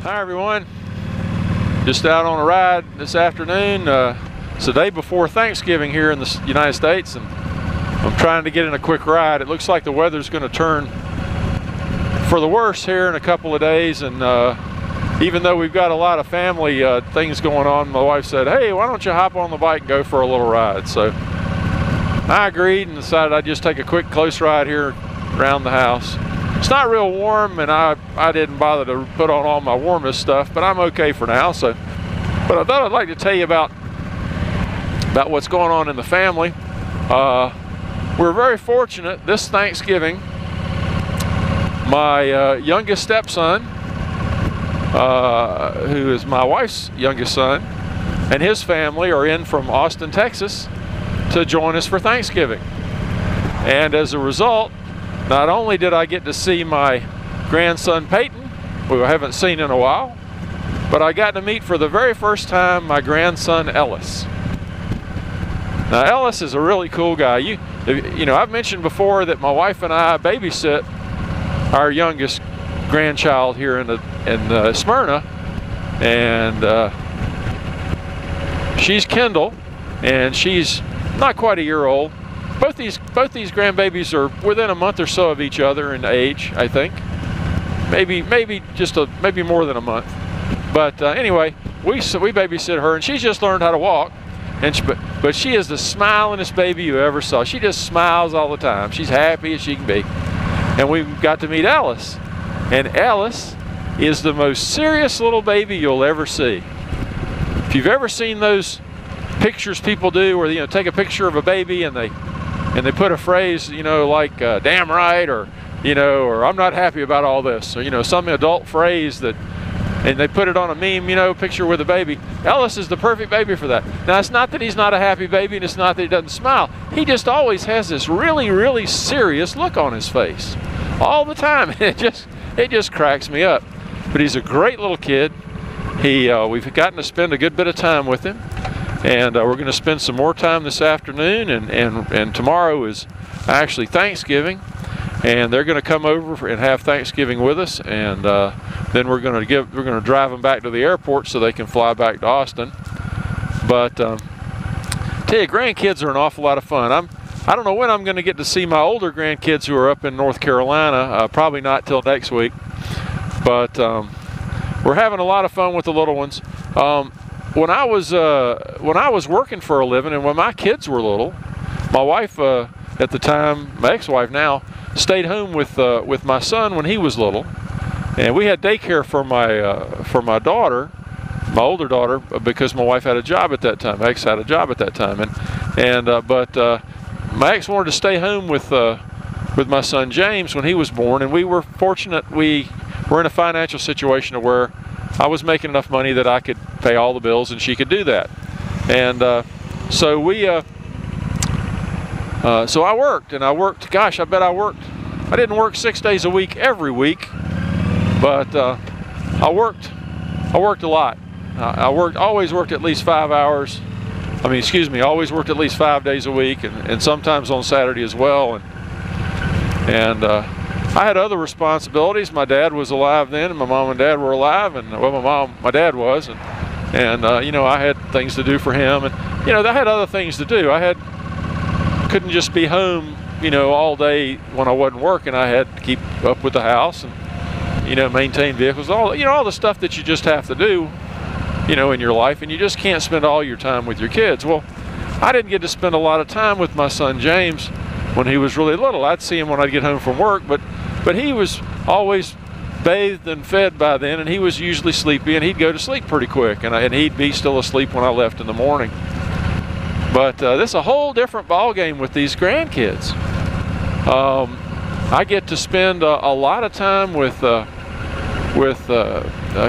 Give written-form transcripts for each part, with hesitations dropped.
Hi everyone, just out on a ride this afternoon. It's the day before Thanksgiving here in the United States, and I'm trying to get in a quick ride. It looks like the weather's going to turn for the worse here in a couple of days, and even though we've got a lot of family things going on, my wife said, hey, why don't you hop on the bike and go for a little ride? So I agreed and decided I'd just take a quick close ride here around the house. It's not real warm, and I didn't bother to put on all my warmest stuff, but I'm okay for now. So, but I thought I'd like to tell you about what's going on in the family. We're very fortunate this Thanksgiving. My youngest stepson, who is my wife's youngest son, and his family are in from Austin, Texas, to join us for Thanksgiving. And as a result, not only did I get to see my grandson Peyton, who I haven't seen in a while, but I got to meet for the very first time my grandson Ellis. Now Ellis is a really cool guy. You know, I've mentioned before that my wife and I babysit our youngest grandchild here in Smyrna, and she's Kendall, and she's not quite a year old. Both these grandbabies are within a month or so of each other in age, I think. Maybe more than a month. But anyway, we babysit her, and she's just learned how to walk. But she is the smilingest baby you ever saw. She just smiles all the time. She's happy as she can be. And we got to meet Ellis, and Ellis is the most serious little baby you'll ever see. If you've ever seen those pictures people do, where take a picture of a baby and they put a phrase, like damn right, or or I'm not happy about all this, or some adult phrase that, and they put it on a meme, picture with a baby. Ellis is the perfect baby for that. Now, it's not that he's not a happy baby, and it's not that he doesn't smile. He just always has this really, really serious look on his face all the time. It just cracks me up. But he's a great little kid. We've gotten to spend a good bit of time with him. And we're going to spend some more time this afternoon, and tomorrow is actually Thanksgiving, and they're going to come over and have Thanksgiving with us, and then we're going to drive them back to the airport so they can fly back to Austin. But tell you, grandkids are an awful lot of fun. I don't know when I'm going to get to see my older grandkids who are up in North Carolina. Probably not till next week, but we're having a lot of fun with the little ones. When I was working for a living, and when my kids were little, my wife at the time, my ex-wife now, stayed home with my son when he was little, and we had daycare for my daughter, my older daughter, because my wife had a job at that time. My ex had a job at that time, but my ex wanted to stay home with my son James when he was born, and we were fortunate. We were in a financial situation where I was making enough money that I could pay all the bills and she could do that. And so I worked, and I worked, gosh, I bet I didn't work 6 days a week every week, but I worked a lot. I always worked at least 5 hours. Always worked at least 5 days a week, and sometimes on Saturday as well. And I had other responsibilities. My dad was alive then, and my mom and dad were alive, and well, my dad was, and I had things to do for him, and I had other things to do. Couldn't just be home, all day when I wasn't working. I had to keep up with the house and maintain vehicles, all the stuff that you just have to do, in your life, and you just can't spend all your time with your kids. Well, I didn't get to spend a lot of time with my son James when he was really little. I'd see him when I'd get home from work, but he was always bathed and fed by then, and he was usually sleepy, and he'd go to sleep pretty quick, and he'd be still asleep when I left in the morning. But this is a whole different ball game with these grandkids. I get to spend a lot of time with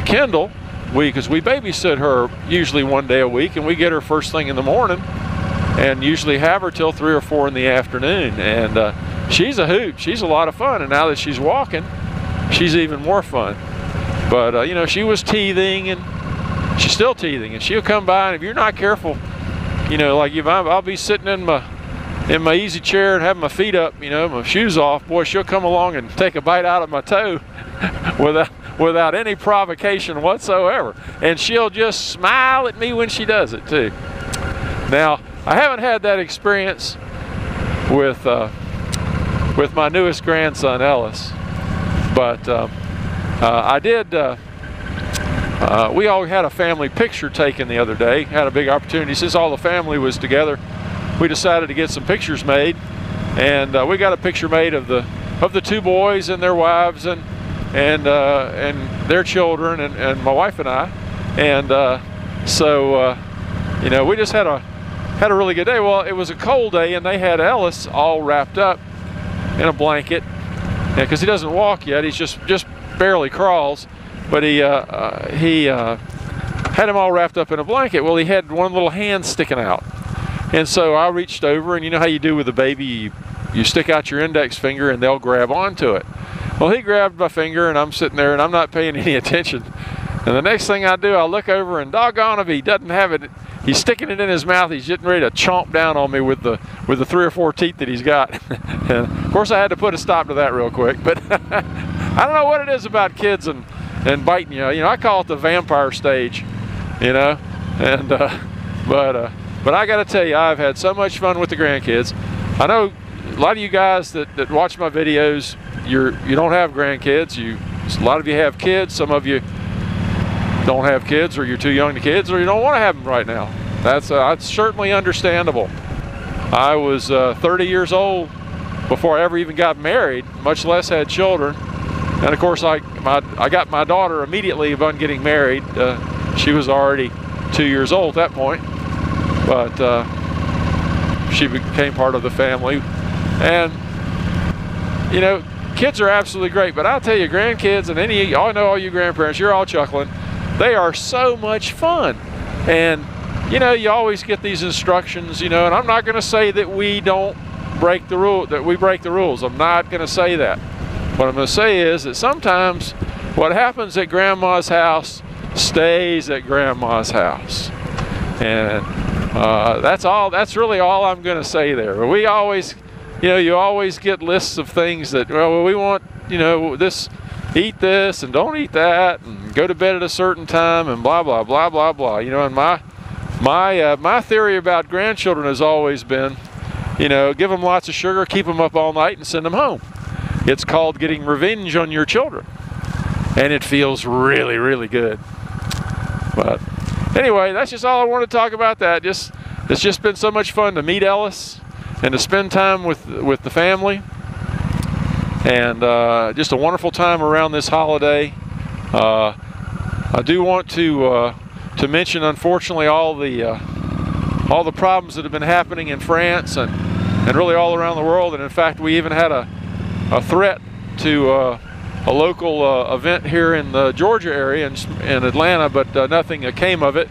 Kendall, because we babysit her usually 1 day a week, and we get her first thing in the morning, and usually have her till 3 or 4 in the afternoon. And she's a hoot. She's a lot of fun, and now that she's walking, she's even more fun. But she was teething, and she's still teething, and she'll come by, and if you're not careful, like I'll be sitting in my easy chair and having my feet up, my shoes off, boy, she'll come along and take a bite out of my toe without any provocation whatsoever. And she'll just smile at me when she does it too. Now, I haven't had that experience with my newest grandson, Ellis, but I did. We all had a family picture taken the other day. Had a big opportunity since all the family was together. We decided to get some pictures made, and we got a picture made of the two boys and their wives and their children and my wife and I, and so you know, we just had a really good day. Well, it was a cold day, and they had Ellis all wrapped up in a blanket, because he doesn't walk yet. He's just barely crawls, but he had him all wrapped up in a blanket. Well, he had one little hand sticking out, and so I reached over, and you know how you do with a baby, you stick out your index finger and they'll grab onto it. Well, he grabbed my finger, and I'm sitting there and I'm not paying any attention, and the next thing I do, I look over, and doggone if he doesn't have it. He's sticking it in his mouth. He's getting ready to chomp down on me with the 3 or 4 teeth that he's got. And of course, I had to put a stop to that real quick. But I don't know what it is about kids and biting you. You know, I call it the vampire stage. You know, and but I got to tell you, I've had so much fun with the grandkids. I know a lot of you guys that watch my videos, you don't have grandkids. A lot of you have kids. Some of you don't have kids, or you're too young to kids, or you don't want to have them right now. That's certainly understandable. I was 30 years old before I ever even got married, much less had children. And of course, I got my daughter immediately upon getting married. She was already 2 years old at that point, but she became part of the family. And you know, kids are absolutely great, but I'll tell you, grandkids, and I know all you grandparents, you're all chuckling. They are so much fun. And you know, you always get these instructions, you know, and I'm not going to say that we don't break the rule, that we break the rules. I'm not going to say that. What I'm going to say is that sometimes what happens at grandma's house stays at grandma's house. And that's really all I'm going to say there. We always, you know, you always get lists of things that, well, we want, you know, this, eat this and don't eat that, and go to bed at a certain time, and blah blah blah blah blah. You know, and my theory about grandchildren has always been, you know, give them lots of sugar, keep them up all night, and send them home. It's called getting revenge on your children, and it feels really, really good. But anyway, that's just all I want to talk about. That it's just been so much fun to meet Ellis and to spend time with the family. And just a wonderful time around this holiday. I do want to mention, unfortunately, all the problems that have been happening in France and really all around the world. And in fact, we even had a threat to a local event here in the Georgia area in Atlanta, but nothing came of it.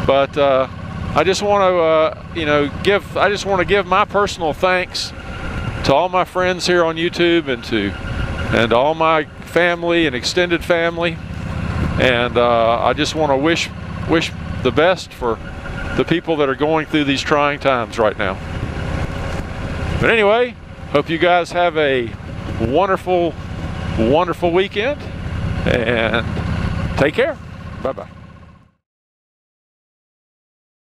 But I just want to, you know, give my personal thanks to all my friends here on YouTube, and to all my family and extended family, and I just want to wish the best for the people that are going through these trying times right now. But anyway, hope you guys have a wonderful, wonderful weekend, and take care. Bye-bye.